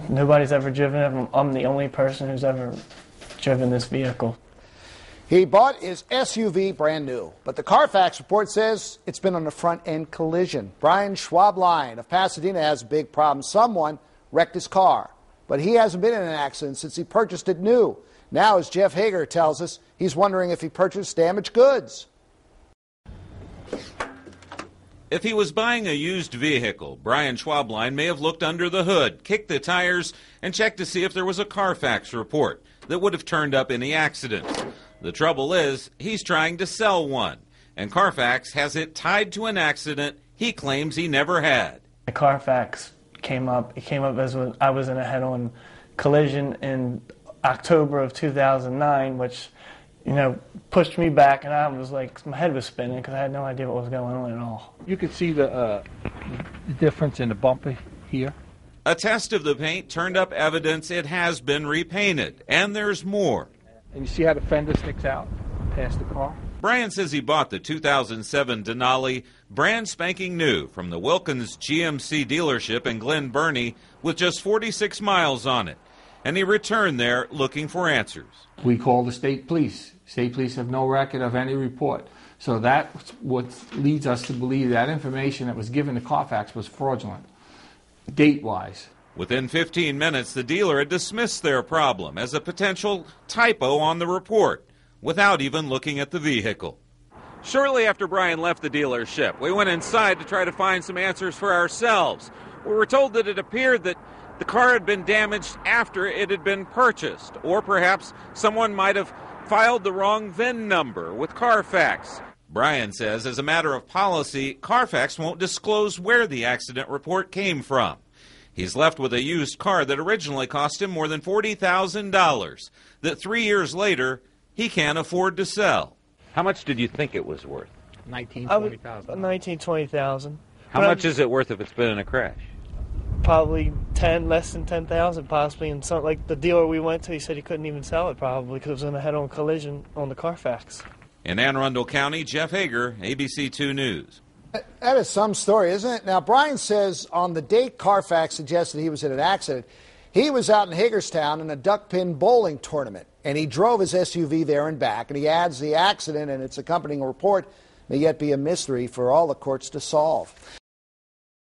Nobody's ever driven it. I'm the only person who's ever driven this vehicle. He bought his SUV brand new, but the CARFAX report says it's been on a front-end collision. Bryan Schwabline of Pasadena has a big problem. Someone wrecked his car, but he hasn't been in an accident since he purchased it new. Now, as Jeff Hager tells us, he's wondering if he purchased damaged goods. If he was buying a used vehicle, Bryan Schwabline may have looked under the hood, kicked the tires, and checked to see if there was a CARFAX report that would have turned up any accidents. The trouble is, he's trying to sell one, and CARFAX has it tied to an accident he claims he never had. The CARFAX came up. It came up as when I was in a head-on collision in October of 2009, which, pushed me back, and I was like, my head was spinning because I had no idea what was going on at all. You could see the difference in the bumper here. A test of the paint turned up evidence it has been repainted, and there's more. And you see how the fender sticks out past the car? Bryan says he bought the 2007 Denali brand spanking new from the Wilkins GMC dealership in Glen Burnie with just 46 miles on it. And he returned there looking for answers. We called the state police. State police have no record of any report. So that's what leads us to believe that information that was given to CARFAX was fraudulent, date-wise. Within 15 minutes, the dealer had dismissed their problem as a potential typo on the report without even looking at the vehicle. Shortly after Bryan left the dealership, we went inside to try to find some answers for ourselves. We were told that it appeared that the car had been damaged after it had been purchased, or perhaps someone might have filed the wrong VIN number with CARFAX. Bryan says, as a matter of policy, CARFAX won't disclose where the accident report came from. He's left with a used car that originally cost him more than $40,000 that 3 years later he can't afford to sell. How much did you think it was worth? $20,000. $20,000. How much is it worth if it's been in a crash? Probably less than $10,000 possibly. And some, like the dealer we went to, he said he couldn't even sell it probably because it was in a head-on collision on the CARFAX. In Anne Arundel County, Jeff Hager, ABC 2 News. That is some story, isn't it? Now, Bryan says on the date CARFAX suggested he was in an accident, he was out in Hagerstown in a duckpin bowling tournament, and he drove his SUV there and back, and he adds the accident and its accompanying report may yet be a mystery for all the courts to solve.